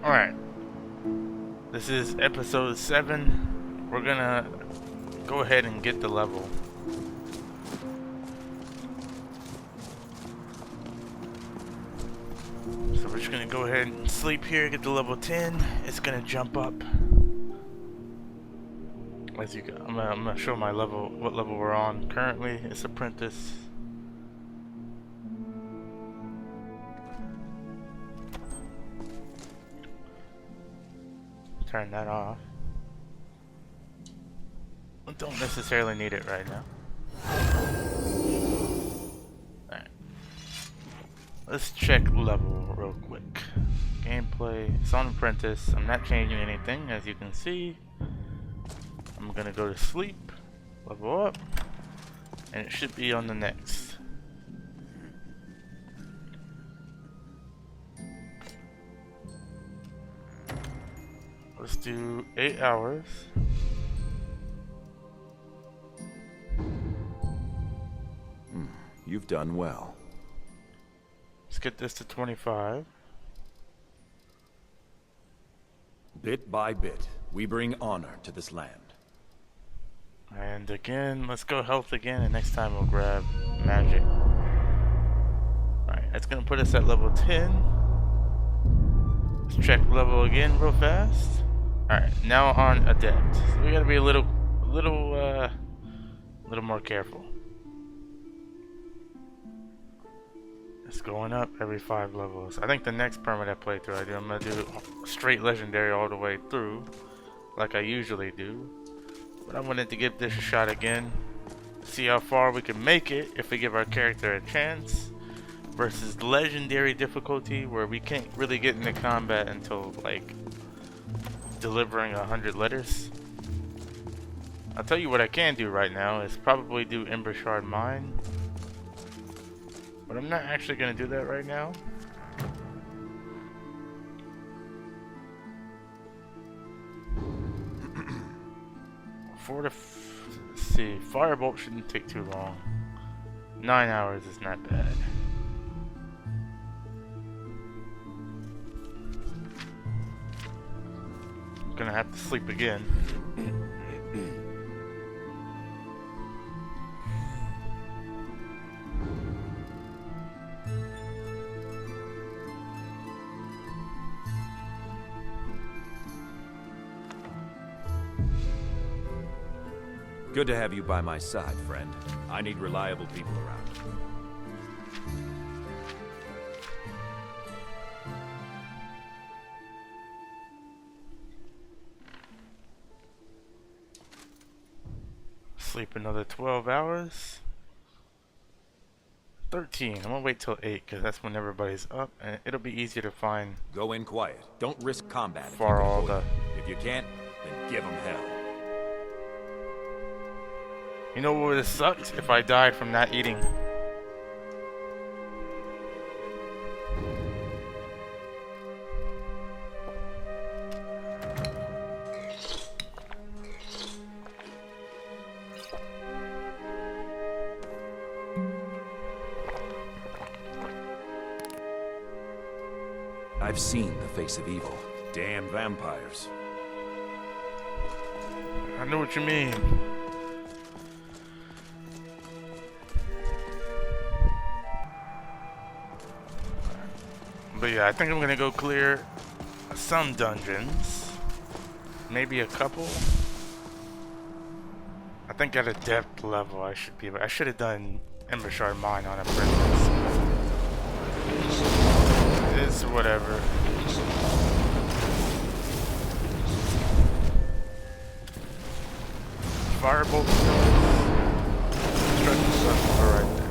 Alright. This is episode 7. We're gonna go ahead and get the level. So we're just gonna go ahead and sleep here, get the level 10. It's gonna jump up. As you I'm gonna show my level, what level we're on currently. It's Apprentice. Turn that off. I don't necessarily need it right now. Alright. Let's check level real quick. Gameplay. It's on Apprentice. I'm not changing anything, as you can see. I'm gonna go to sleep, level up, and it should be on the next. Let's do 8 hours. You've done well. Let's get this to 25. Bit by bit, we bring honor to this land. And again, let's go health again, and next time we'll grab magic. Alright, that's gonna put us at level 10. Let's check level again real fast. Alright, now on adept. So we gotta be a little more careful. It's going up every 5 levels. I think the next Permadeath playthrough I do, I'm gonna do straight legendary all the way through, like I usually do. But I wanted to give this a shot again. See how far we can make it if we give our character a chance. Versus legendary difficulty, where we can't really get into combat until like delivering 100 letters. I'll tell you what I can do right now is probably do Ember Shard Mine. But I'm not actually going to do that right now. Let's see, Firebolt shouldn't take too long. 9 hours is not bad. I'm gonna have to sleep again. Good to have you by my side, friend. I need reliable people around. Sleep another 12 hours. 13. I'm gonna wait till 8 because that's when everybody's up, and it'll be easier to find. Go in quiet. Don't risk combat. For all the. If you can't, then give them hell. You know what would have sucked if I died from not eating? I've seen the face of evil. Damn vampires. I know what you mean. But yeah, I think I'm gonna go clear some dungeons. Maybe a couple. I think at a depth level I should be able. I should have done Ember Shard Mine on Apprentice. It's whatever. Firebolt. Destruction stuff right there.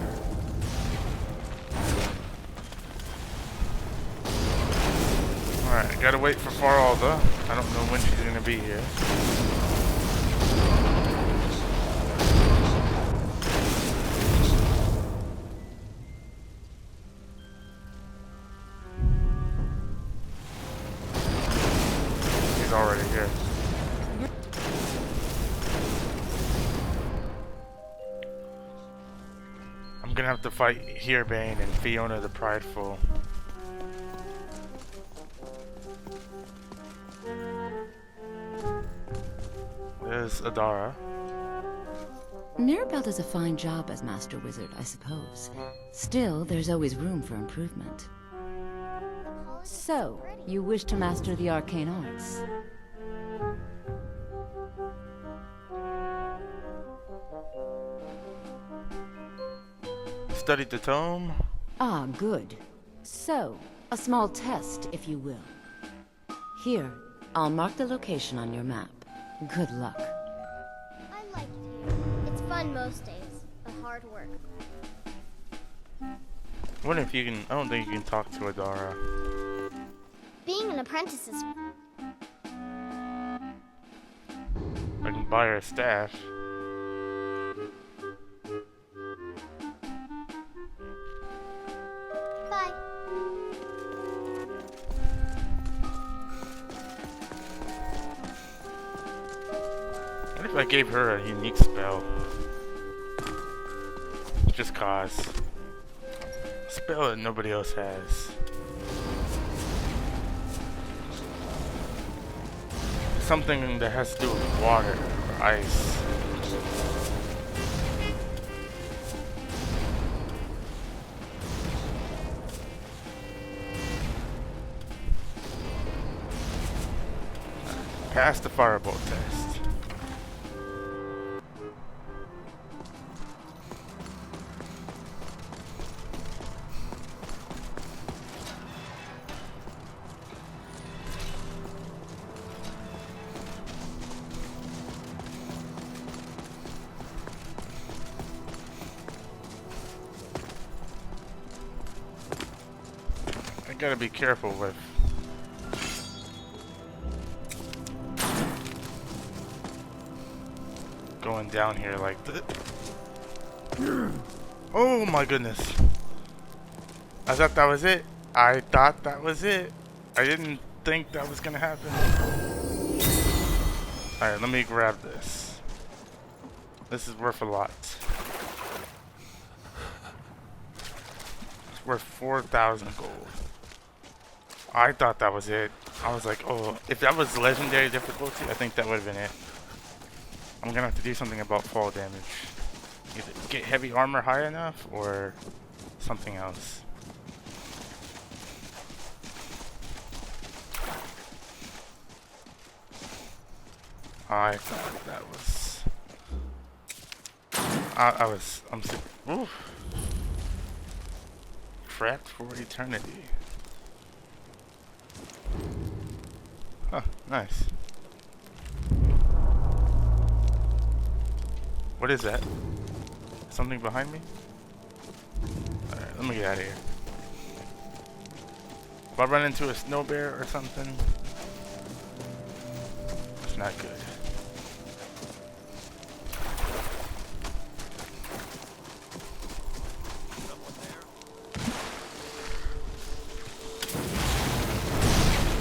Alright, gotta wait for Faralda. I don't know when she's gonna be here. She's already here. I'm gonna have to fight Herebane and Fiona the Prideful. there's Adara. Mirabelle does a fine job as Master Wizard, I suppose. Still, there's always room for improvement. So, you wish to master the arcane arts? Studied the tome. Ah, good. So, a small test, if you will. Here, I'll mark the location on your map. Good luck. I like it here. It's fun most days, but hard work. I wonder if you can. I don't think you can talk to Adara. Being an apprentice is I can buy her a staff. bye. What if I gave her a unique spell? Just cause. A spell that nobody else has. Something that has to do with water or ice. Pass the firebolt test. I gotta be careful with going down here like this. Oh my goodness. I thought that was it. I thought that was it. I didn't think that was gonna happen. Alright, let me grab this. This is worth a lot. It's worth 4,000 gold. I thought that was it. I was like, oh, if that was legendary difficulty, I think that would have been it. I'm gonna have to do something about fall damage. Either get heavy armor high enough or something else. I thought that was. I'm super. Oof. Trapped for eternity. Huh, nice. What is that? Something behind me? Alright, let me get out of here. If I run into a snow bear or something, it's not good.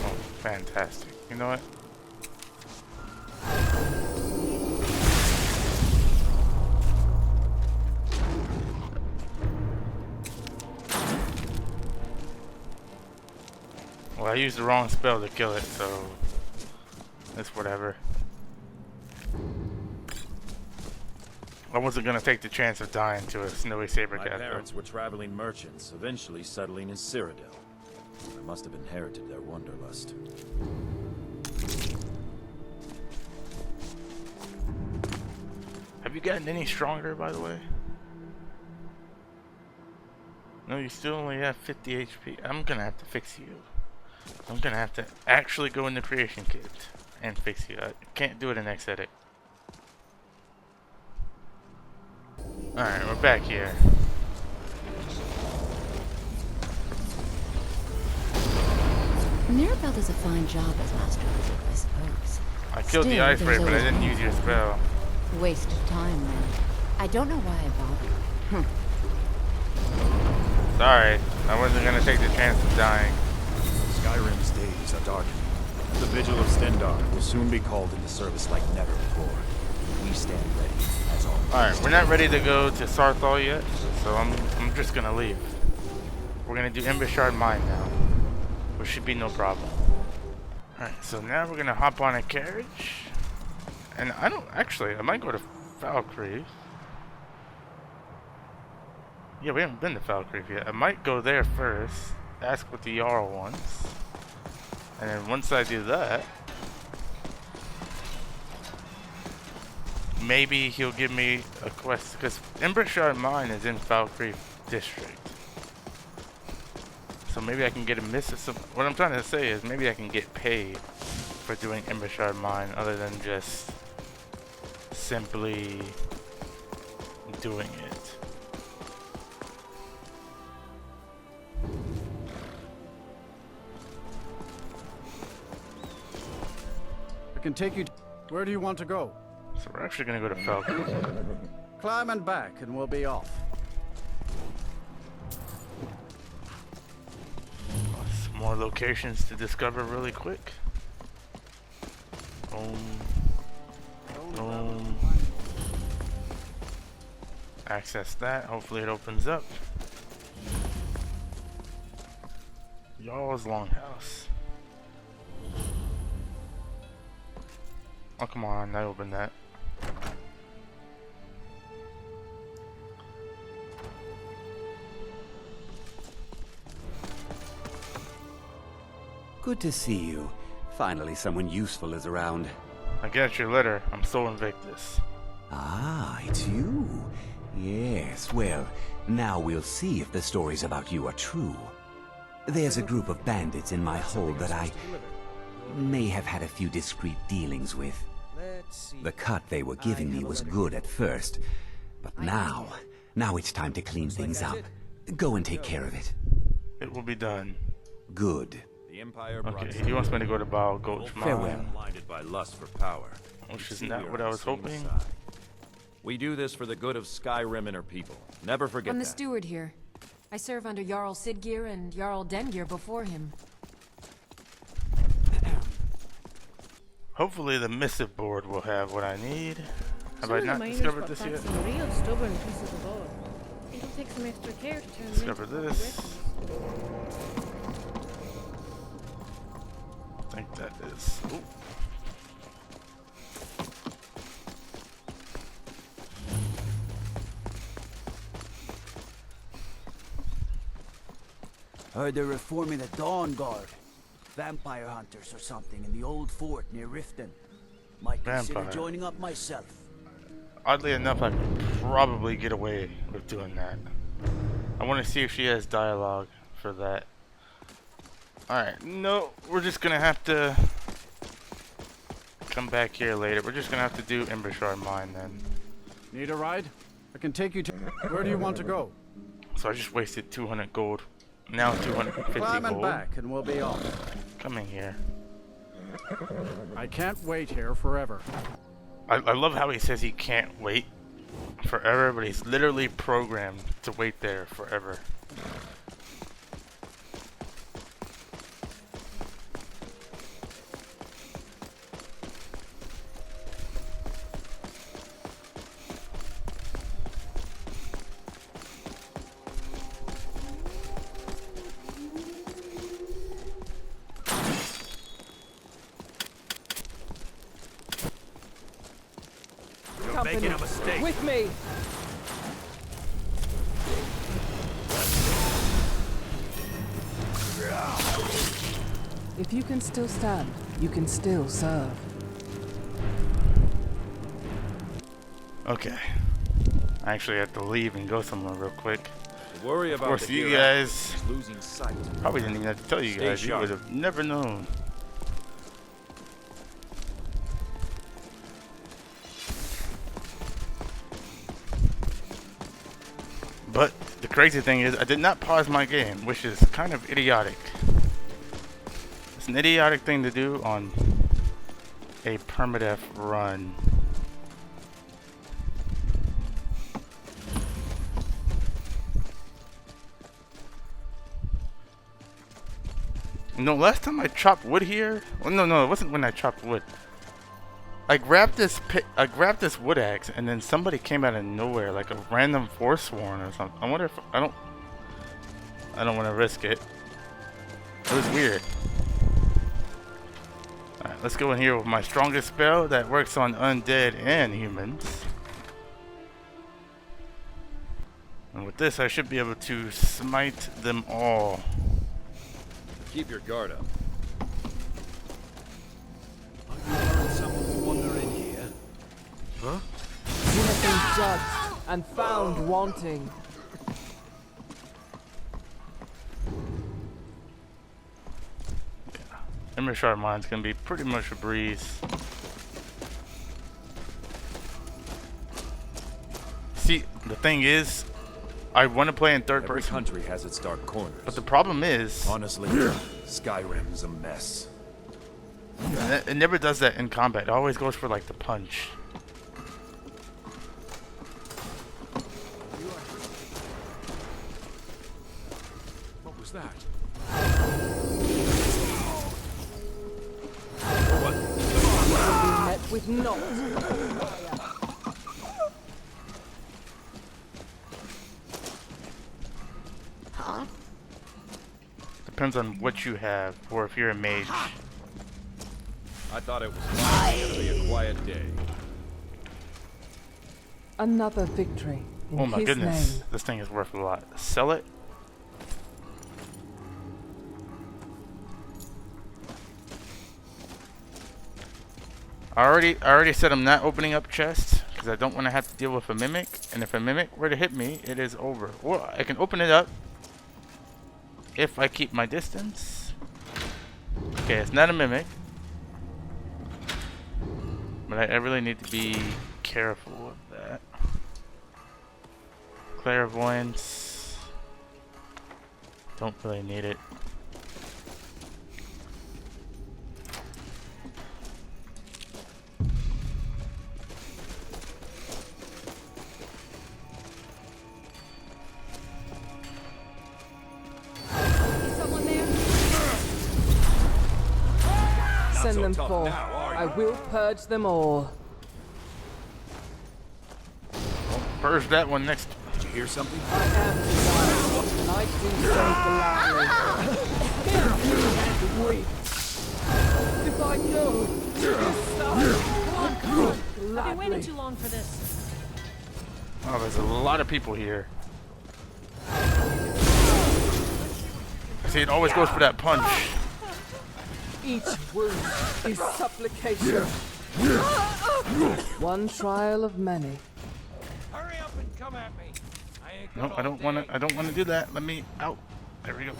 Oh, fantastic. You know what? Well, I used the wrong spell to kill it, so it's whatever. I wasn't gonna take the chance of dying to a snowy saber cat. My parents were traveling merchants, eventually settling in Cyrodiil. I must have inherited their wanderlust. Have you gotten any stronger, by the way? No, you still only have 50 HP. I'm gonna have to fix you. I'm gonna have to actually go in the creation kit and fix you. I can't do it in X edit. Alright, we're back here. Mirabelle does a fine job as Master Wizard, I suppose. I killed the Still, ice there's ray, but I always didn't room. use your spell. Waste of time, then. I don't know why I bothered. Sorry, I wasn't gonna take the chance of dying. Skyrim's days are darkening. The Vigil of Stendarr will soon be called into service like never before. We stand ready, as always. Alright, we're not ready to go to Sarthal yet, so I'm just gonna leave. We're gonna do Embishard Mine now, which should be no problem. Alright, so now we're gonna hop on a carriage And I don't actually. I might go to Valkyrie. Yeah, we haven't been to Valkyrie yet. I might go there first. Ask what the Jarl wants. And then once I do that, maybe he'll give me a quest. Because Embershard Mine is in Valkyrie District. So maybe I can get a what I'm trying to say is maybe I can get paid for doing Embershard Mine other than just simply doing it. I can take you. Where do you want to go? So we're actually gonna go to Valkyrie. Climb and back, and we'll be off. Some more locations to discover really quick. Access that. Hopefully it opens up. Y'all's Longhouse. Oh, come on. I opened that. Good to see you. Finally, someone useful is around. I got your letter. I'm so Invictus. Ah, it's you. Yes, well, now we'll see if the stories about you are true. There's a group of bandits in my hold that I may have had a few discreet dealings with. The cut they were giving me was good at first, but now it's time to clean things up. Go and take care of it. It will be done. Good. The Empire Okay, he wants me to go to Baal Gulch Farewell. Mine, blinded by lust for power. which is See, not we what are I on was the same hoping. side. We do this for the good of Skyrim and her people. Never forget I'm the that. steward here. I serve under Jarl Siggeir and Jarl Dengir before him. Hopefully the missive board will have what I need. Have Some I of the not miners discovered got this back yet? some real stubborn pieces of ore. It'll take some extra care to turn Discover them into this. weapons. I think that is. Ooh. Heard they're reforming the Dawn Guard. Vampire hunters or something in the old fort near Riften. Might consider Vampire. joining up myself. Oddly enough, I could probably get away with doing that. I want to see if she has dialogue for that. Alright, no, we're just gonna have to come back here later. We're just gonna have to do Embershard Mine then. Need a ride? I can take you to. Where do you want to go? So I just wasted 200 gold. Now 250 Climb and gold. back, and we'll be off. Coming here. I can't wait here forever. I love how he says he can't wait forever, but he's literally programmed to wait there forever. You're making a mistake. With me! If you can still stand, you can still serve. Okay. I actually have to leave and go somewhere real quick. Worry Of about course, the you hereafter guys is losing sight. probably didn't even have to tell you Stay guys. You sharp. would have never known. But the crazy thing is, I did not pause my game, which is kind of idiotic. It's an idiotic thing to do on a permadeath run. No, last time I chopped wood here. Well, no, it wasn't when I chopped wood. I grabbed this wood axe, and then somebody came out of nowhere, like a random Forsworn or something. I wonder if I don't want to risk it. It was weird. All right, let's go in here with my strongest spell that works on undead and humans. And with this, I should be able to smite them all. Keep your guard up. Someone wander in here. You have been judged and found wanting. Ember Shard Mine's gonna be pretty much a breeze. See, the thing is, I want to play in third Every person, country has its dark corners. but the problem is, Honestly, Skyrim's a mess. it never does that in combat. It always goes for like the punch. What was that? Be met with naught. Depends on what you have, or if you're a mage. I thought it was gonna be a quiet day. Another victory in Oh my his goodness, name. this thing is worth a lot. Sell it. I already said I'm not opening up chests because I don't want to have to deal with a mimic, and if a mimic were to hit me, it is over. Or I can open it up if I keep my distance. Okay, it's not a mimic, but I really need to be careful with that. Clairvoyance. Don't really need it. Is someone there? Send them tough forth. now, are you? I will purge them all. Purge that one next. Did you hear something? I am desirable, and I do so gladly. If I go, I've been waiting too long for this. Oh, there's a lot of people here. See, it always goes for that punch. each wound is supplication. One trial of many. Hurry up and come at me. I ain't No, I don't want to. I don't want to do that. Let me out. There we go.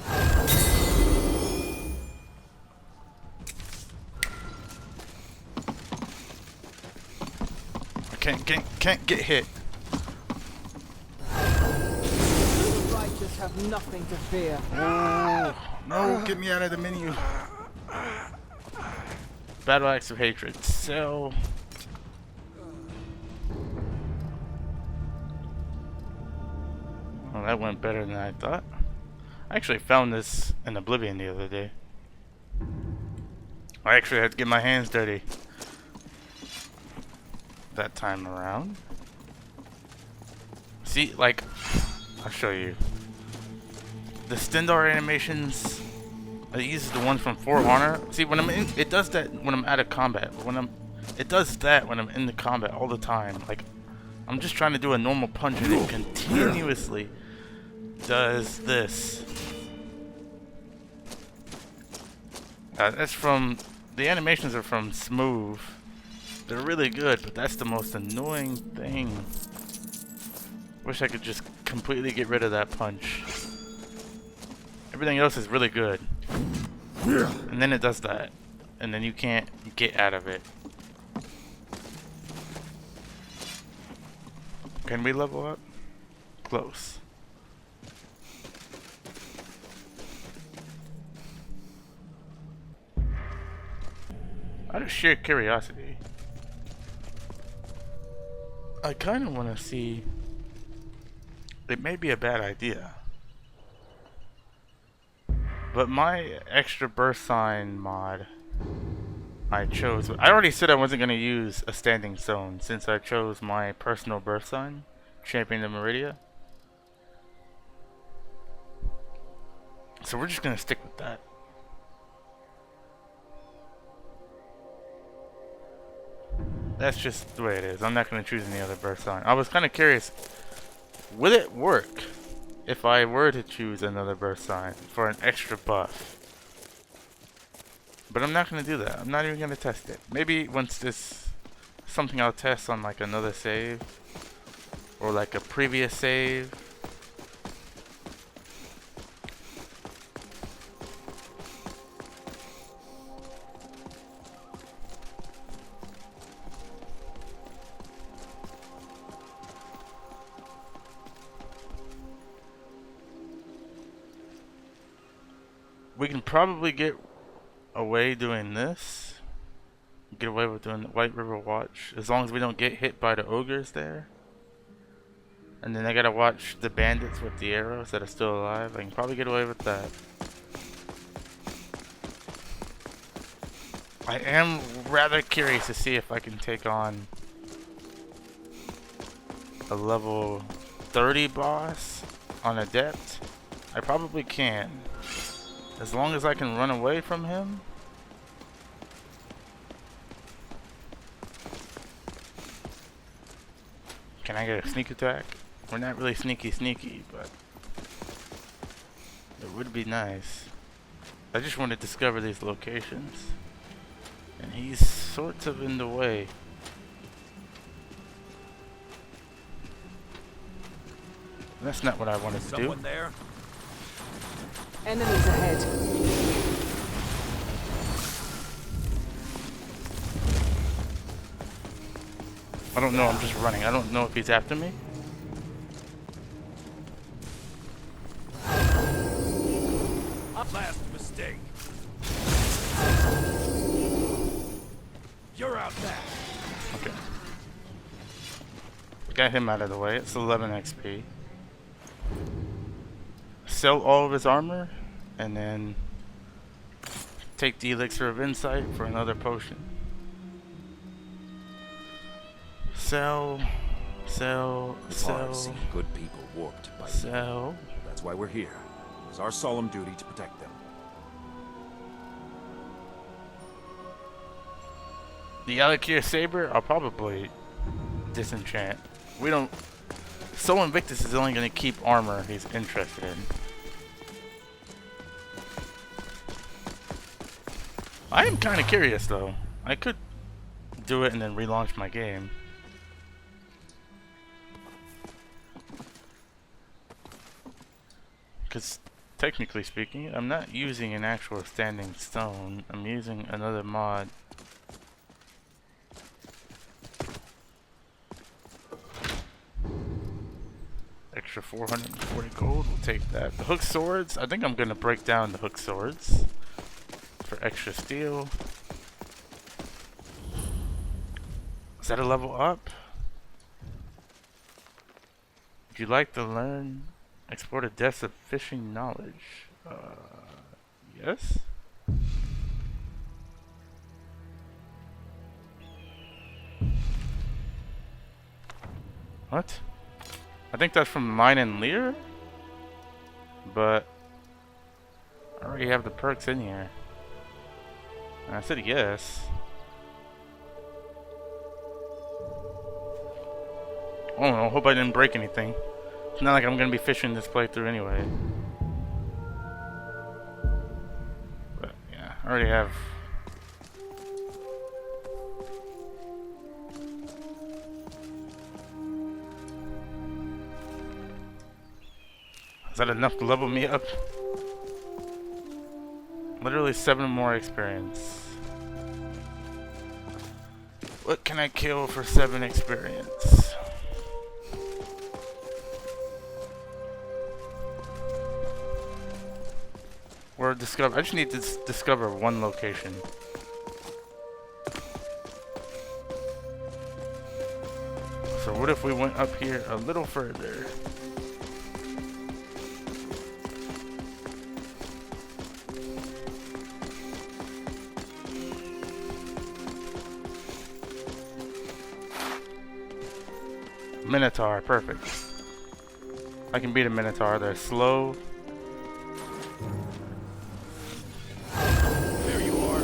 I can't get hit. The righteous have nothing to fear. Oh no! Get me out of the menu. Battle Axe of Hatred. Sell. Well, that went better than I thought. I actually found this in Oblivion the other day. I actually had to get my hands dirty that time around. See, like, I'll show you. The Stendar animations, it uses the ones from For Honor. See, when I'm in, it does that when I'm out of combat. It does that when I'm in the combat all the time. Like, I'm just trying to do a normal punch and it continuously does this. That's from, the animations are from Smooth. They're really good, but that's the most annoying thing. Wish I could just completely get rid of that punch. Everything else is really good. And then it does that. And then you can't get out of it. Can we level up? Close. Out of sheer curiosity, I kind of want to see. It may be a bad idea, but my extra birth sign mod I chose. I already said I wasn't going to use a standing zone since I chose my personal birth sign, Champion of Merida. So we're just going to stick with that. That's just the way it is. I'm not going to choose any other birth sign. I was kind of curious, would it work if I were to choose another birth sign for an extra buff? But I'm not going to do that. I'm not even going to test it. Maybe once this, something I'll test on like another save or like a previous save. We can probably get away doing this. Get away with doing the White River Watch as long as we don't get hit by the ogres there. And then I gotta watch the bandits with the arrows that are still alive. I can probably get away with that. I am rather curious to see if I can take on a level 30 boss on Adept. I probably can. As long as I can run away from him. Can I get a sneak attack? We're not really sneaky, but it would be nice. I just want to discover these locations. And he's sort of in the way. That's not what I wanted to do. Someone there? Enemies ahead. I don't know, I'm just running. I don't know if he's after me. Last mistake. You're out back. Okay. Got him out of the way. It's 11 XP. Sell all of his armor, and then take the elixir of insight for another potion. Sell. It's hard seeing good people warped by evil. That's why we're here. It's our solemn duty to protect them. The Alakir Saber, I'll probably disenchant. We don't. So Invictus is only going to keep armor he's interested in. I am kind of curious though. I could do it and then relaunch my game. Because technically speaking, I'm not using an actual standing stone. I'm using another mod. Extra 440 gold, we'll take that. The hook swords, I think I'm going to break down the hook swords for extra steel. Is that a level up? Would you like to learn, explore the depths of fishing knowledge? Yes? What? I think that's from Mine and Lear? But I already have the perks in here. And I said yes. Oh no, hope I didn't break anything. It's not like I'm gonna be fishing this playthrough anyway. But yeah, I already have. Is that enough to level me up? Literally 7 more experience. What can I kill for 7 experience? Or discover. I just need to discover one location. So what if we went up here a little further? Minotaur, perfect. I can beat a Minotaur. They're slow. There you are.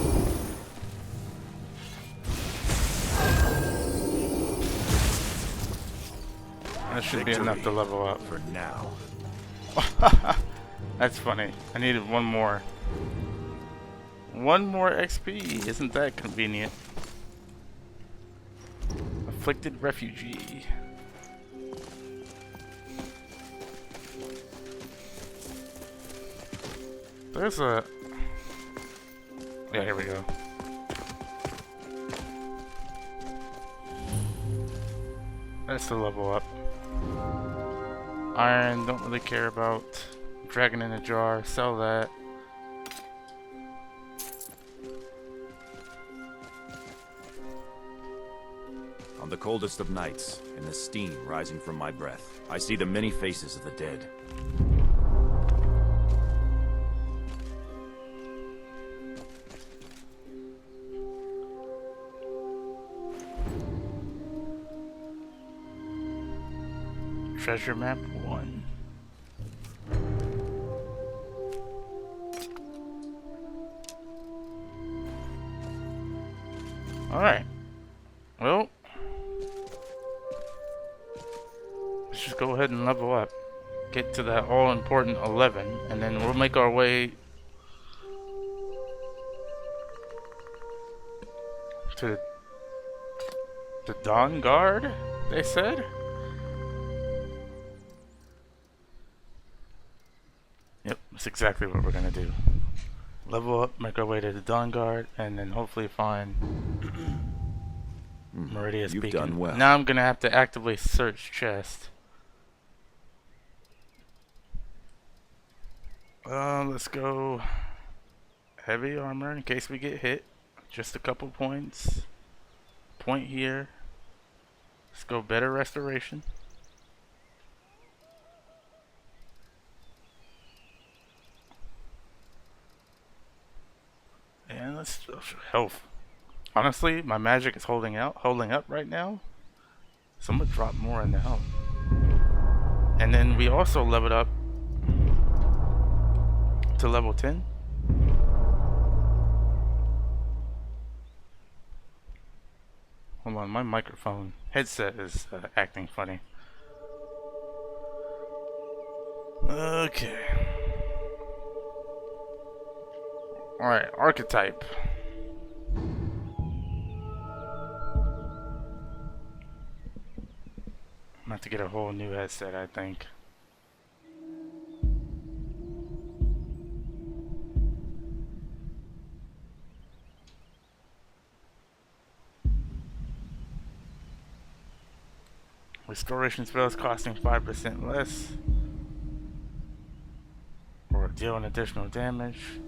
should be enough to level up. For now. That's funny. I needed one more. One more XP. Isn't that convenient? Afflicted refugee. There's a... Yeah, here we go. That's the level up. Iron, don't really care about. Dragon in a jar, sell that. On the coldest of nights, in the steam rising from my breath, I see the many faces of the dead. Treasure map 1. Alright. Well, let's just go ahead and level up. Get to that all-important 11, and then we'll make our way to the Dawn Guard, they said? Yep, that's exactly what we're gonna do. Level up, make our way to the Dawn Guard, and then hopefully find Meridia's You've beacon. done well. Now I'm gonna have to actively search chest. Let's go heavy armor in case we get hit. Just a couple points. Point here. Let's go better restoration. And let's health. Honestly, my magic is holding up right now. So I'm gonna drop more in the health. And then we also leveled up to level 10. Hold on, my microphone headset is acting funny. Okay. Alright, archetype. I'm gonna have to get a whole new headset, I think. Restoration spells costing 5% less. Or deal an additional damage.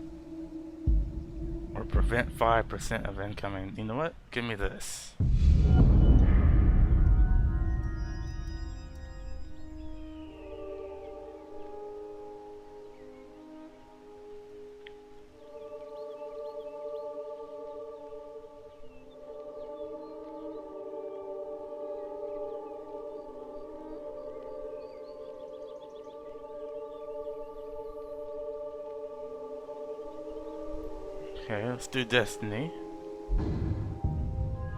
Or prevent 5% of incoming. You know what? Give me this. Okay, let's do Destiny.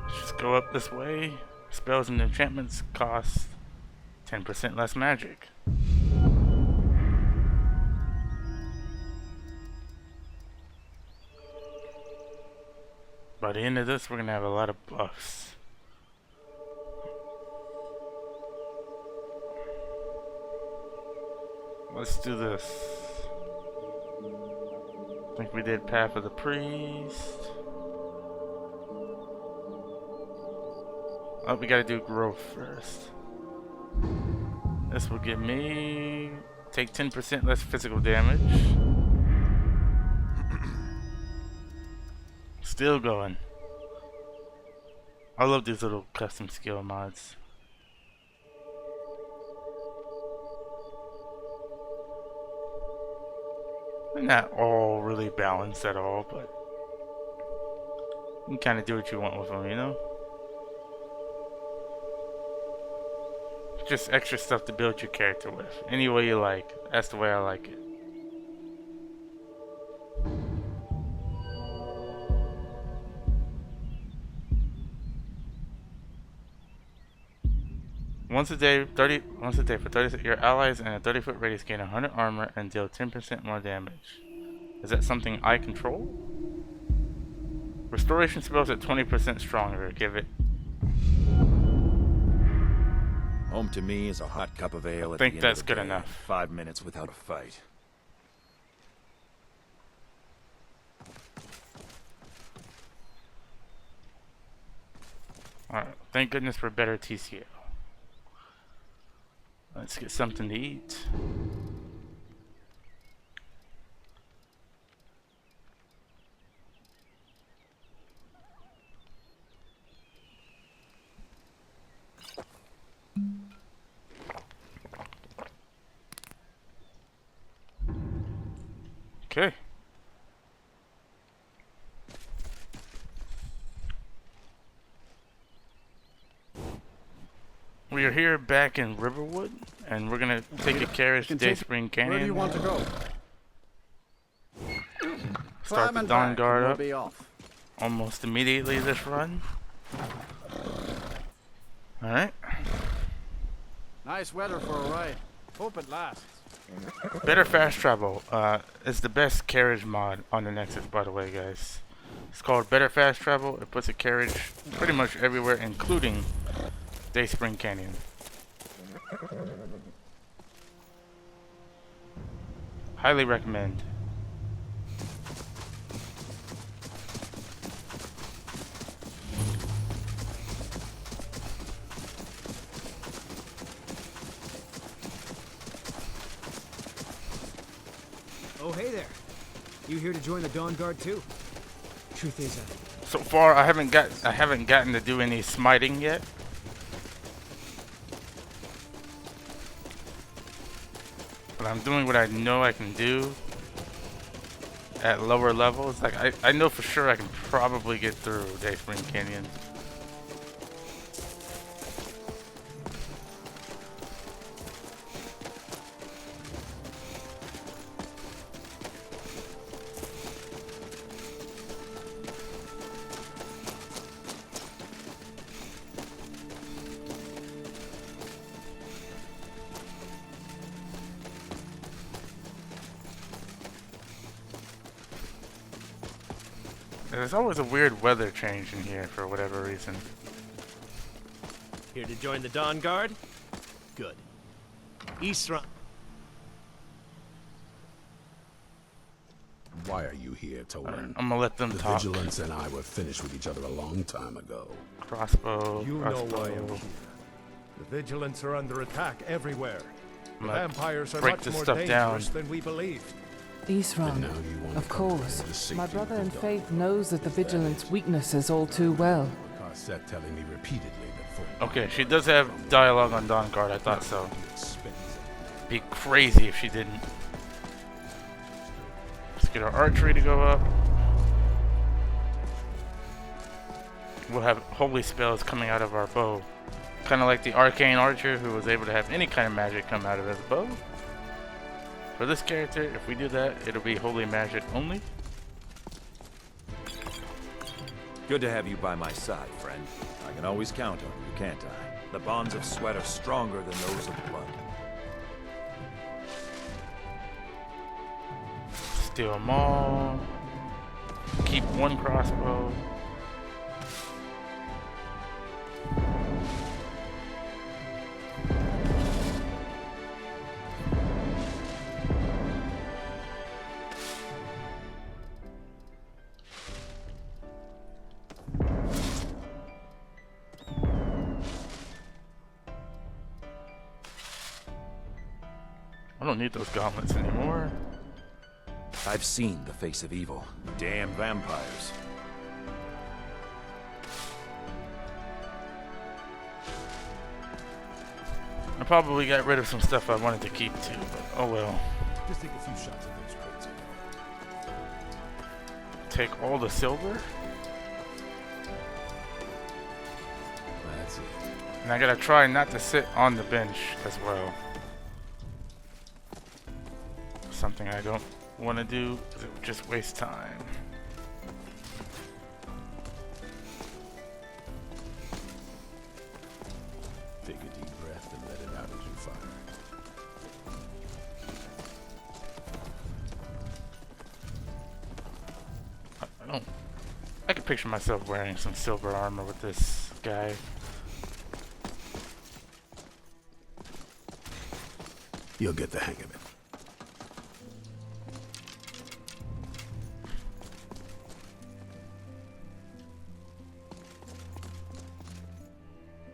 Let's just go up this way. Spells and enchantments cost 10% less magic. By the end of this, we're gonna have a lot of buffs. Let's do this. I think we did Path of the Priest. Oh, we gotta do growth first. This will give me... take 10% less physical damage. Still going. I love these little custom skill mods. They're not all really balanced at all, but you can kind of do what you want with them, you know? Just extra stuff to build your character with. Any way you like. That's the way I like it. Once a day for 30. Your allies in a 30-foot radius gain 100 armor and deal 10% more damage. Is that something I control? Restoration spells at 20% stronger. Give it. Home to me is a hot cup of ale at think the end that's of the good day. enough. 5 minutes without a fight. Alright, thank goodness for better TCO. Let's get something to eat. Okay. We are here back in Riverwood, and we're gonna take a carriage to Dayspring Canyon. Where do you want to go? Start the Climb Dawn back, Guard and we'll up be off. almost immediately this run. Alright. Nice weather for a ride. Hope it lasts. Better fast travel is the best carriage mod on the Nexus, by the way, guys. It's called Better Fast Travel. It puts a carriage pretty much everywhere, including Dayspring Canyon. Highly recommend. Oh, hey there. You here to join the Dawn Guard too? Truth is, So far, I haven't gotten to do any smiting yet. But I'm doing what I know I can do at lower levels. Like I know for sure I can probably get through Dayspring Canyon. There's always a weird weather change in here for whatever reason. Here to join the Dawn Guard? Good. East Run. Why are you here, Tolan? I'm gonna let them the talk. Vigilance and I were finished with each other a long time ago. Crossbow. You crossbow. know why I'm here. The Vigilance are under attack everywhere. The I'm vampires are break much this more stuff dangerous down. than we believed. Eastron, of course. My brother in faith knows that the Vigilance weaknesses all too well. Carset telling me repeatedly that Okay, she does have dialogue on Dawn Guard. I thought so. Be crazy if she didn't. Let's get our archery to go up. We'll have holy spells coming out of our bow. Kind of like the arcane archer who was able to have any kind of magic come out of his bow. For this character, if we do that, it'll be holy magic only. Good to have you by my side, friend. I can always count on you, can't I? The bonds of sweat are stronger than those of blood. Steal them all. Keep one crossbow. I don't need those gauntlets anymore. I've seen the face of evil. Damn vampires. I probably got rid of some stuff I wanted to keep too, but oh well. Just take a few shots of those crates. Take all the silver. That's it. And I gotta try not to sit on the bench as well. Something I don't want to do because it would just waste time. Take a deep breath I can picture myself wearing some silver armor with this guy. You'll get the hang of it.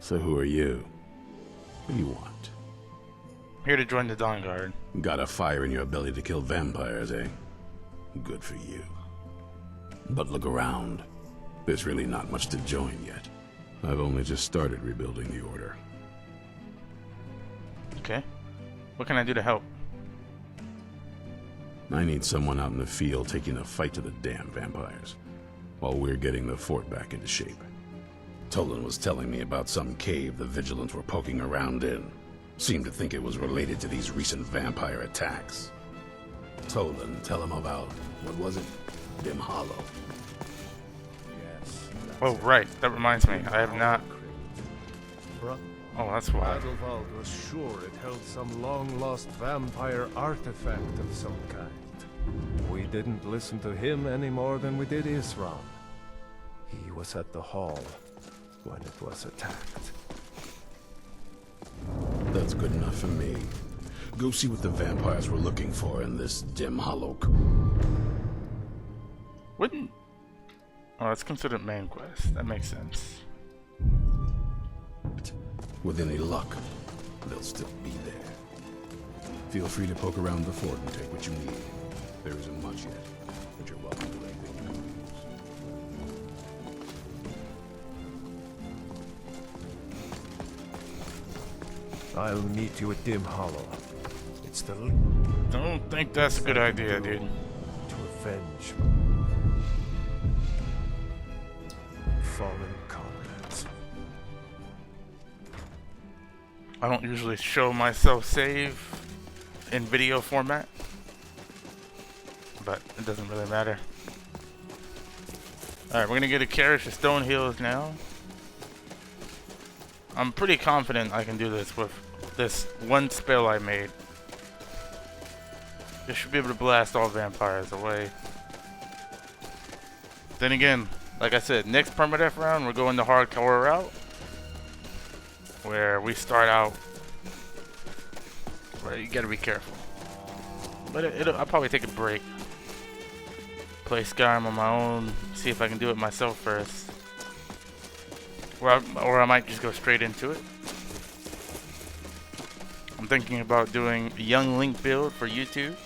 So who are you? What do you want? Here to join the Dawn Guard. Got a fire in your belly to kill vampires, eh? Good for you. But look around. There's really not much to join yet. I've only just started rebuilding the Order. Okay. What can I do to help? I need someone out in the field taking the fight to the damn vampires, while we're getting the fort back into shape. Tolan was telling me about some cave the Vigilants were poking around in. Seemed to think it was related to these recent vampire attacks. Tolan, tell him about, what was it? Dim Hollow. Yes. Oh, right. That reminds me. I have not... Oh, that's why. Adelwald was sure it held some long-lost vampire artifact of some kind. We didn't listen to him any more than we did Isram. He was at the hall when it was attacked. That's good enough for me. Go see what the vampires were looking for in this Dim Hollow. Wouldn't... Oh, that's considered main quest. That makes sense. With any luck, they'll still be there. Feel free to poke around the fort and take what you need. There isn't much yet, but you're welcome to anything you can use. I'll meet you at Dim Hollow. It's the... Don't think that's a good idea, dude. To avenge fallen comrades. I don't usually show myself save in video format, but it doesn't really matter. Alright, we're gonna get a carriage to Stone Hills now. I'm pretty confident I can do this with this one spell I made. This should be able to blast all vampires away. Then again, like I said, next Permadeath round we're going the hardcore route, where we start out where you gotta be careful. But I'll probably take a break, play Skyrim on my own, see if I can do it myself first, or I might just go straight into it. I'm thinking about doing a Young Link build for YouTube.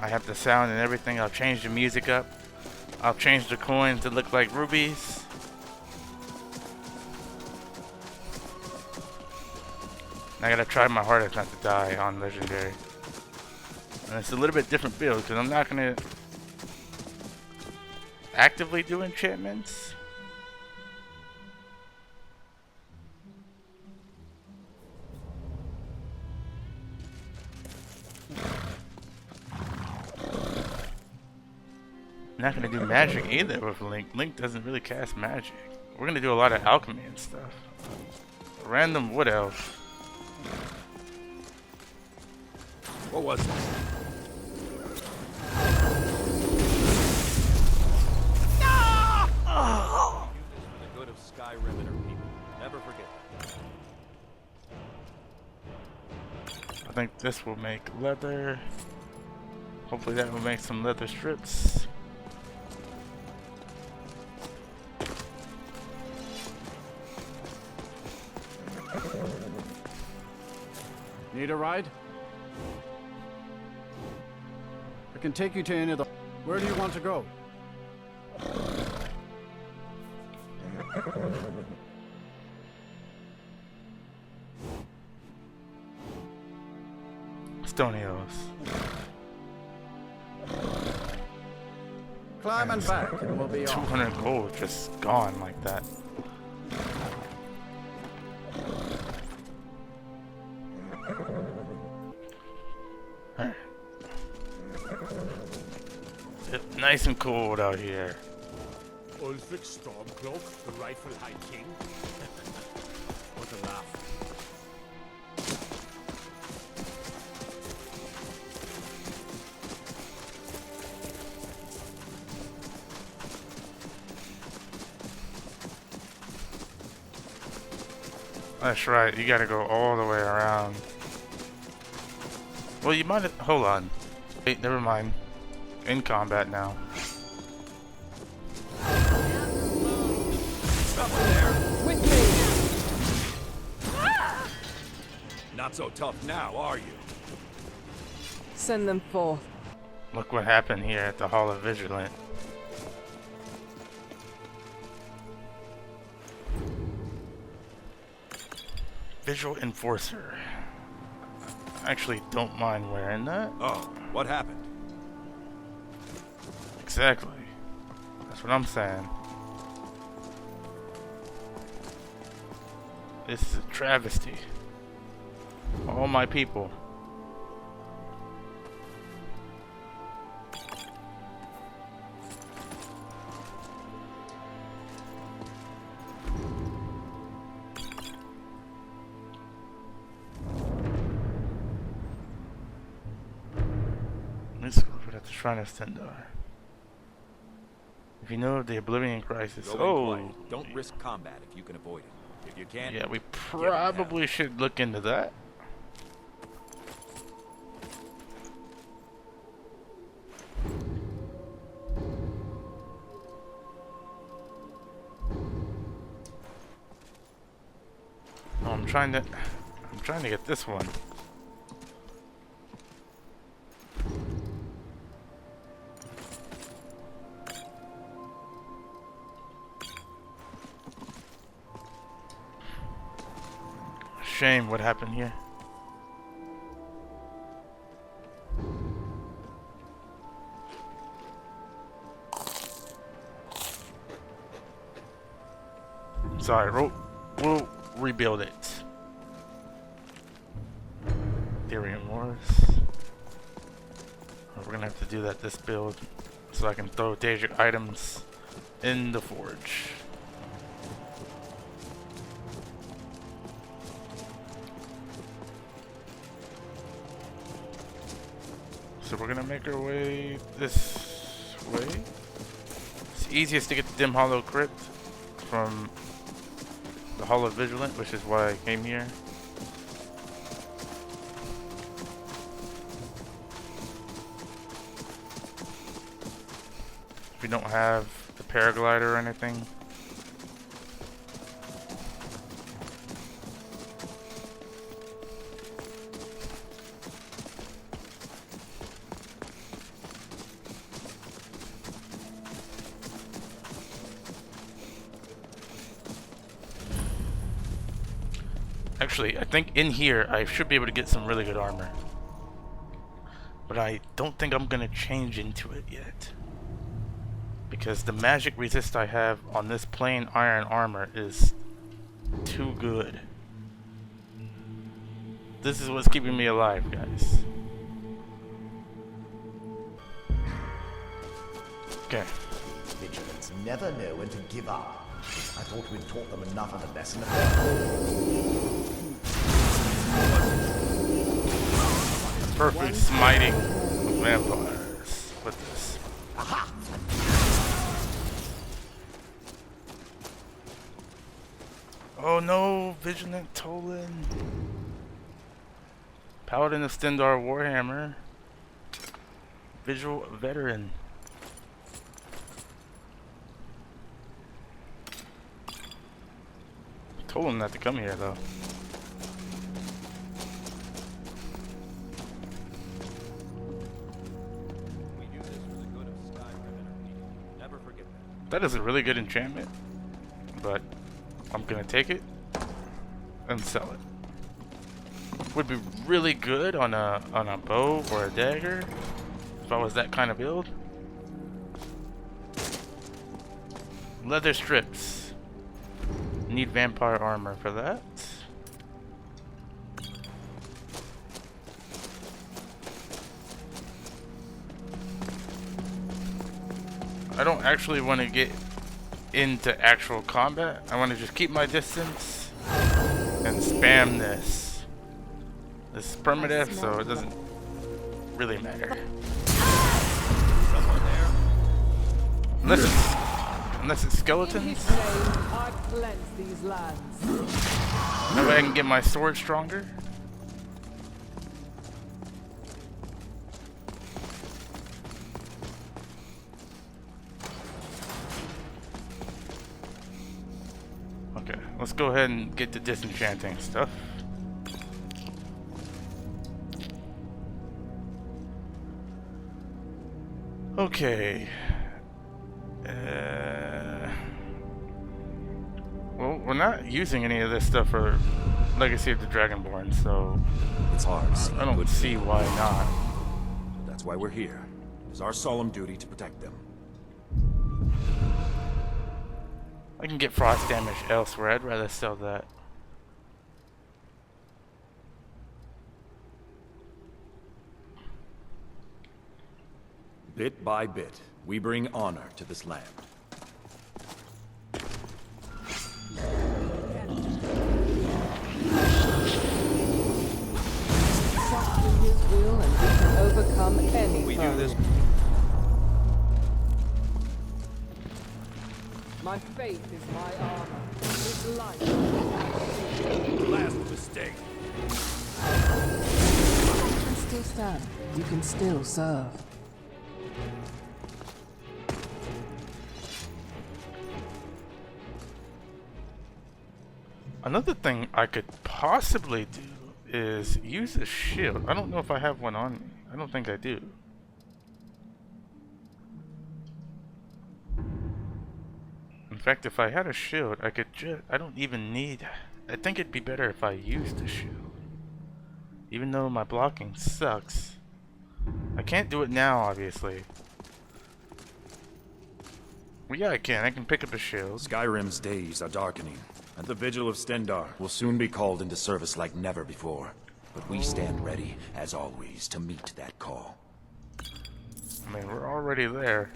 I have the sound and everything. I'll change the music up. I'll change the coins to look like rubies. I gotta try my hardest not to die on Legendary. And it's a little bit different build because I'm not gonna actively do enchantments. I'm not gonna do magic either with Link. Link doesn't really cast magic. We're gonna do a lot of alchemy and stuff. Random wood elf. What was that? For the good of Skyrim and her people. Never forget that. I think this will make leather. Hopefully that will make some leather strips. Need a ride? I can take you to any of the... Where do you want to go? Stone Hills. Climb and back, and we'll be on. 200 gold just gone like that. It's nice and cold out here. Ulfric Stormcloak, the rightful High King? What a laugh. That's right, you gotta go all the way around. Well, you might have, hold on. Wait, never mind. In combat now. Not so tough now, are you? Send them forth. Look what happened here at the Hall of Vigilant. Visual Enforcer. I actually don't mind wearing that. Oh, what happened? Exactly. That's what I'm saying. This is a travesty. All my people. Let's go for the Shrine of Stendar. If you know of the Oblivion Crisis, Don't risk combat if you can avoid it. If you can't, yeah, we probably should look into that. Oh, I'm trying to get this one. Shame what happened here. Sorry, we'll rebuild it. Ethereum Wars. We're gonna have to do that this build so I can throw Daedric items in the forge. So we're gonna make our way this way. It's easiest to get the Dim Hollow Crypt from the Hall of Vigilant, which is why I came here. If we don't have the paraglider or anything. Actually, I think in here I should be able to get some really good armor. But I don't think I'm gonna change into it yet. Because the magic resist I have on this plain iron armor is too good. This is what's keeping me alive, guys. Okay. Vigilants never know when to give up. I thought we'd taught them enough of a lesson of their own. Perfect smiting of vampires with this. Aha! Oh no, Vigilant Tolan. Paladin of Stendar Warhammer. Visual Veteran. Told him not to come here though. We do this for the good of Skyrim and our people. Never forget that. That is a really good enchantment, but I'm gonna take it and sell it. Would be really good on a bow or a dagger if I was that kind of build. Leather strips. Need vampire armor for that. I don't actually want to get into actual combat. I want to just keep my distance and spam this. This is permadeath, so it doesn't really matter. Someone there? Listen, Unless it's In skeletons. his name, I cleanse these lands. That way I can get my sword stronger. Okay, let's go ahead and get the disenchanting stuff. Okay. Well, we're not using any of this stuff for Legacy of the Dragonborn, so It's hard. I don't see why not. That's why we're here. It is our solemn duty to protect them. I can get frost damage elsewhere. I'd rather sell that. Bit by bit, we bring honor to this land. Trust in his will and we can overcome any We foe. do this. My faith is my armor. His life. Last mistake. You can still stand. You can still serve. Another thing I could possibly do is use a shield. I don't know if I have one on me. I don't think I do. In fact, if I had a shield, I could just... I don't even need... I think it'd be better if I used a shield. Even though my blocking sucks. I can't do it now, obviously. Well, yeah, I can. I can pick up a shield. Skyrim's days are darkening, and the Vigil of Stendarr will soon be called into service like never before. But we stand ready, as always, to meet that call. I mean, we're already there.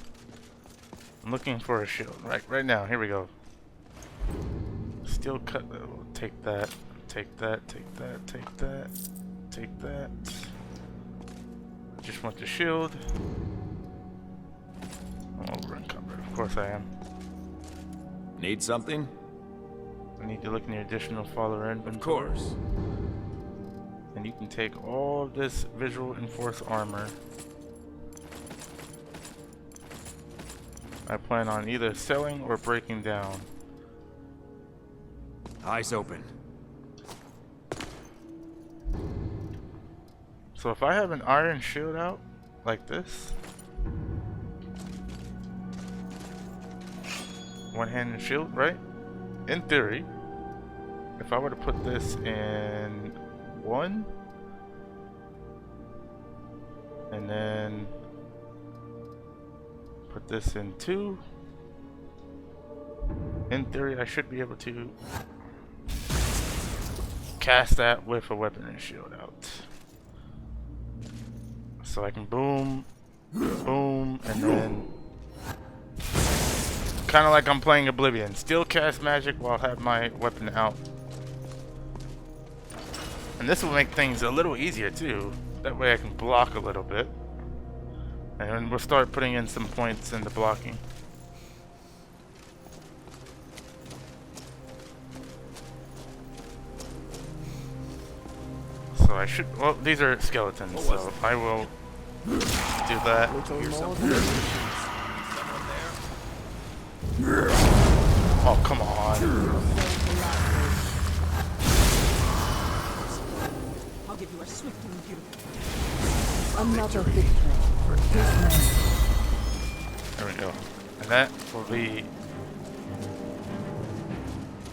I'm looking for a shield. Right now. Here we go. Steel cut. We'll take that. Take that. Take that. Take that. Take that. Just want the shield. I'm over encumbered. Of course I am. Need something? I need to look in the additional follower inventory. Of course. And you can take all of this visual enforced armor. I plan on either selling or breaking down. Eyes open. So if I have an iron shield out, like this. One-handed shield, right? In theory. If I were to put this in 1. And then put this in 2. In theory, I should be able to cast that with a weapon and shield out. So I can boom, boom, and then kind of like I'm playing Oblivion. Still cast magic while I have my weapon out. And this will make things a little easier too. That way I can block a little bit. And we'll start putting in some points in the blocking. So I should, well, these are skeletons, so I will do that. Oh, come on. I'll give you a swift and beautiful. Another victory for his name. There we go. And that will be...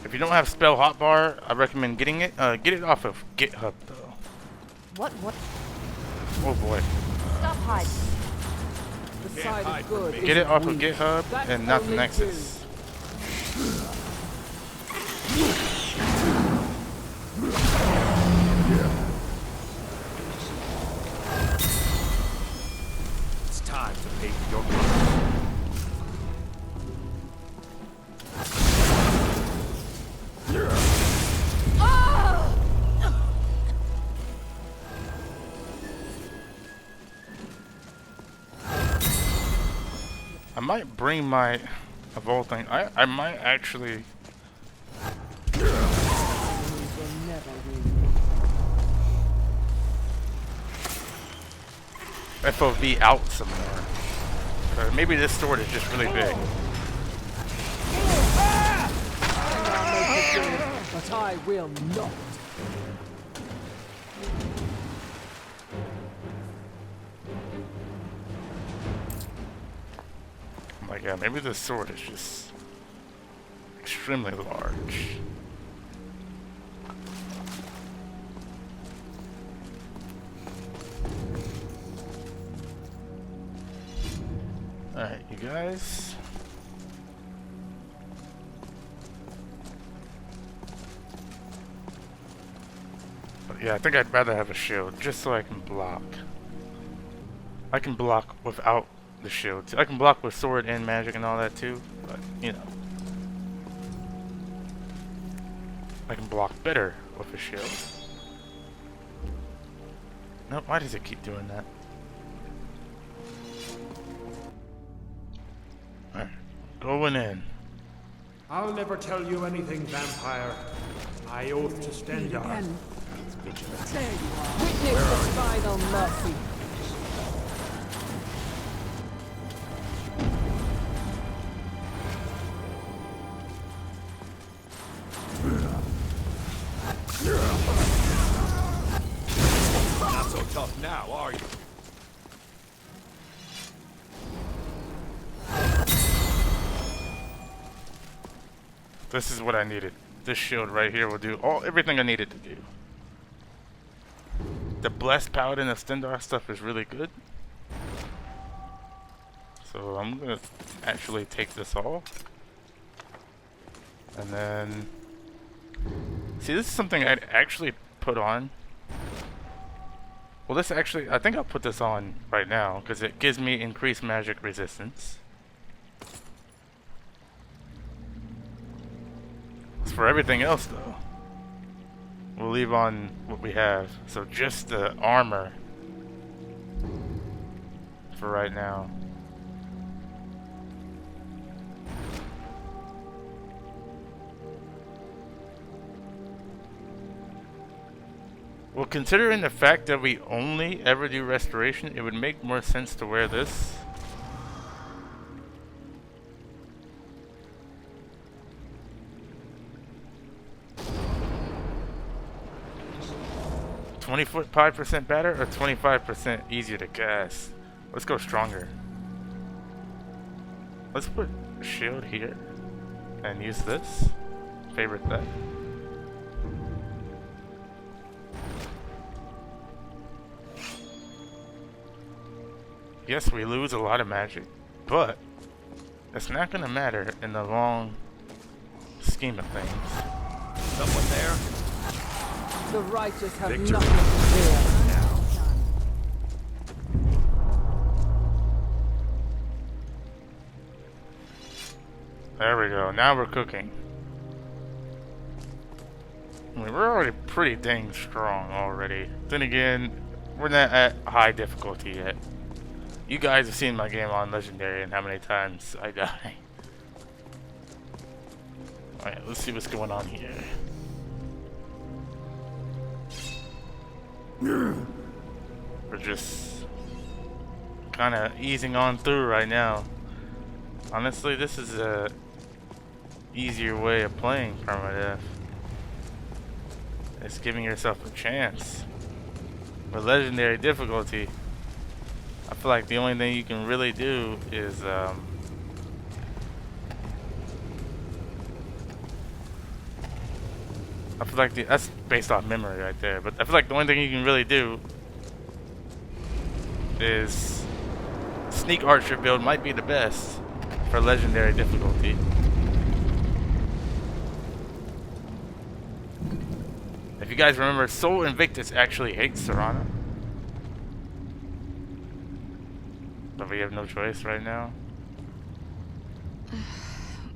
If you don't have spell hotbar, I recommend getting it. Get it off of GitHub though. What? Oh boy. Stop hiding. The side of good Get it off of weak. GitHub That's and not the only Nexus. It's time to pay for your crime. I might bring my... Of all things, I might actually. FOV out some more. Maybe this sword is just really big. But I will not. Oh my god, maybe this sword is just extremely large. Alright, you guys. But yeah, I think I'd rather have a shield, just so I can block. I can block without the shield. I can block with sword and magic and all that too, but you know. I can block better with a shield. No, why does it keep doing that? Alright, going in. I'll never tell you anything, vampire. I oath to Stendar. Witness the final mercy. Not so tough now, are you? This is what I needed. This shield right here will do everything I needed to do. The Blessed Paladin of Stendar stuff is really good. So I'm gonna actually take this off. And then... See, this is something I'd actually put on. Well, this actually... I think I'll put this on right now, because it gives me increased magic resistance. As for everything else, though, we'll leave on what we have. So just the armor for right now. Well, considering the fact that we only ever do restoration, it would make more sense to wear this. $25% better or 25% easier to cast? Let's go stronger. Let's put a shield here and use this. Favorite that. Yes, we lose a lot of magic, but it's not gonna matter in the long scheme of things. Someone there? The righteous have Victory. nothing to fear. Now. There we go. Now we're cooking. I mean, we're already pretty dang strong already. Then again, we're not at high difficulty yet. You guys have seen my game on Legendary and how many times I die. Alright, let's see what's going on here. We're just kind of easing on through right now. Honestly, this is a easier way of playing Permadeath. It's giving yourself a chance. With Legendary difficulty, I feel like the only thing you can really do is I feel like that's based off memory right there, but I feel like the only thing you can really do is Sneak Archer build might be the best for Legendary difficulty. If you guys remember, Soul Invictus actually hates Serana. But we have no choice right now.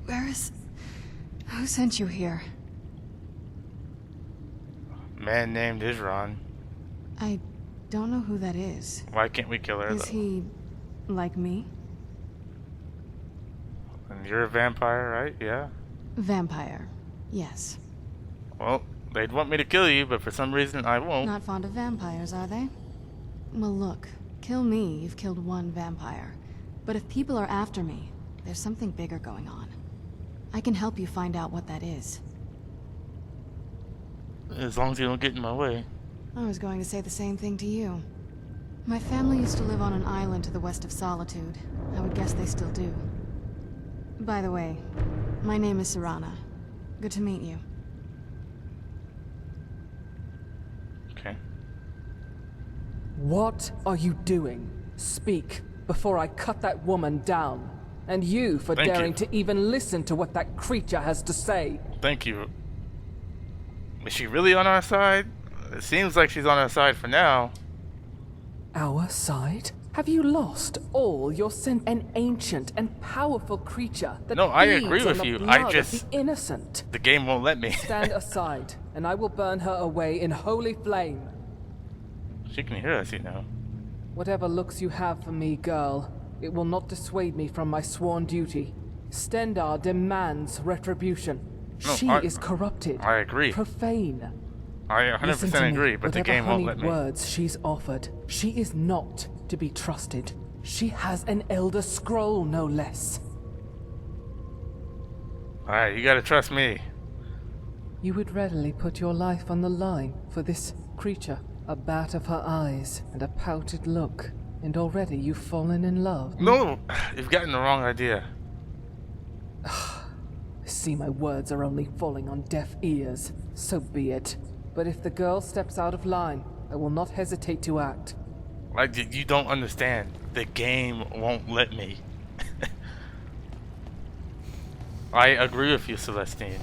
Where is... Who sent you here? Man named Isran. I don't know who that is. Why can't we kill her, Is though? he... like me? And you're a vampire, right? Yeah? Vampire. Yes. Well, they'd want me to kill you, but for some reason I won't. Not fond of vampires, are they? Well, look. Kill me, you've killed one vampire. But if people are after me, there's something bigger going on. I can help you find out what that is. As long as you don't get in my way. I was going to say the same thing to you. My family used to live on an island to the west of Solitude. I would guess they still do. By the way, my name is Serana. Good to meet you. Okay. What are you doing? Speak, before I cut that woman down. And you for Thank daring you. to even listen to what that creature has to say. Thank you. Is she really on our side? It seems like she's on our side for now. Our side? Have you lost all your sense? An ancient and powerful creature that No, I feeds agree on with the you. blood I of just... the innocent. The game won't let me. Stand aside, and I will burn her away in holy flame. She can hear us, you know. Whatever looks you have for me, girl, it will not dissuade me from my sworn duty. Stendar demands retribution. No, She I- is corrupted. I agree. Profane. I Listen 100% to me. agree, but the Whatever game won't let honeyed me. words she's offered, she is not to be trusted. She has an Elder Scroll, no less. Alright, you gotta trust me. You would readily put your life on the line for this creature. A bat of her eyes and a pouted look, and already you've fallen in love. No! You've gotten the wrong idea. I see my words are only falling on deaf ears. So be it. But if the girl steps out of line, I will not hesitate to act. Like, you don't understand. The game won't let me. I agree with you, Celestine.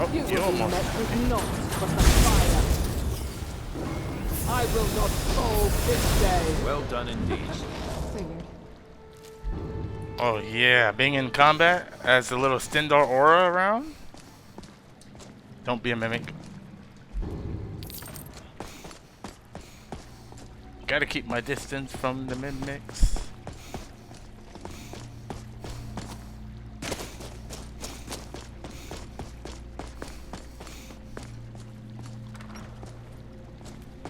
Oh, You you will be almost... met with naught but the fire. I will not fall this day. Well done indeed. Figured. Oh yeah, being in combat as a little Stendar aura around? Don't be a mimic. Gotta keep my distance from the mimics.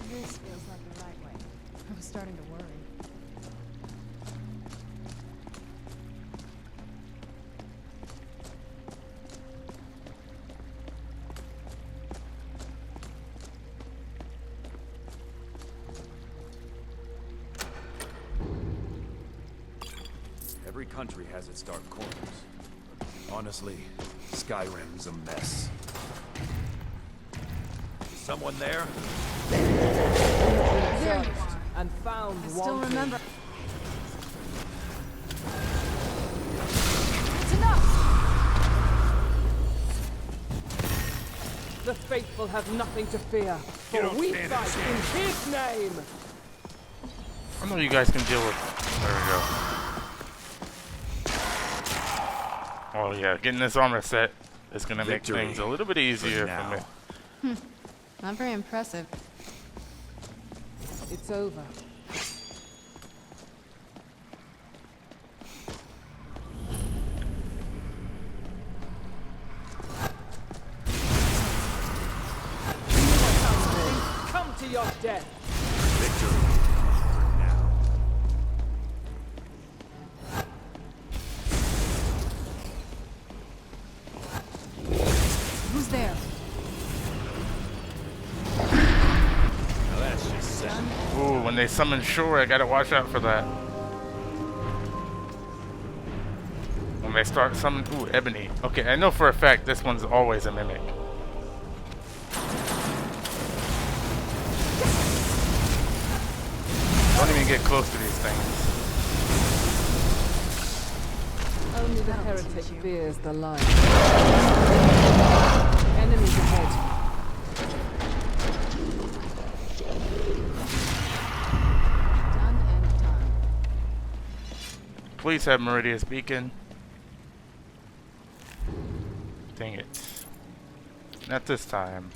This feels like the right way. I was starting to worry. Every country has its dark corners. Honestly, Skyrim's a mess. Is someone there? There you are. And found I still wanting. remember. That's enough! The faithful have nothing to fear, for we fight in his name! I know you guys can deal with... There we go. Oh yeah, getting this armor set is gonna make Victory things a little bit easier for me. Not very impressive. It's over. Come to your death! Victory. For now. Who's there? Now that's just sad. Ooh, when they summon Shore, I gotta watch out for that. When they start summoning... Ooh, Ebony. Okay, I know for a fact this one's always a mimic. Don't even get close to these things. Only the heretic fears the light. Enemies ahead. Done and done. Please have Meridia's beacon. Dang it. Not this time.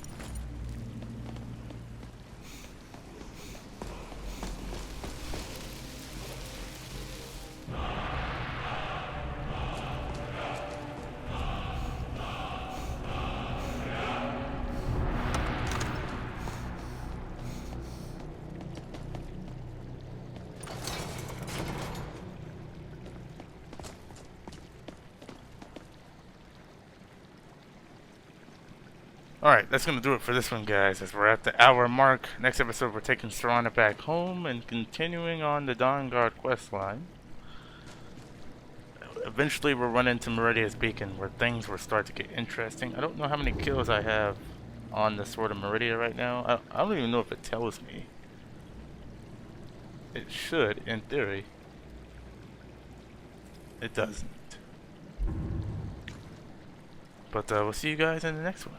Alright, that's going to do it for this one, guys, as we're at the hour mark. Next episode, we're taking Serana back home and continuing on the Dawn Guard questline. Eventually, we'll run into Meridia's Beacon, where things will start to get interesting. I don't know how many kills I have on the Sword of Merida right now. I don't even know if it tells me. It should, in theory. It doesn't. But we'll see you guys in the next one.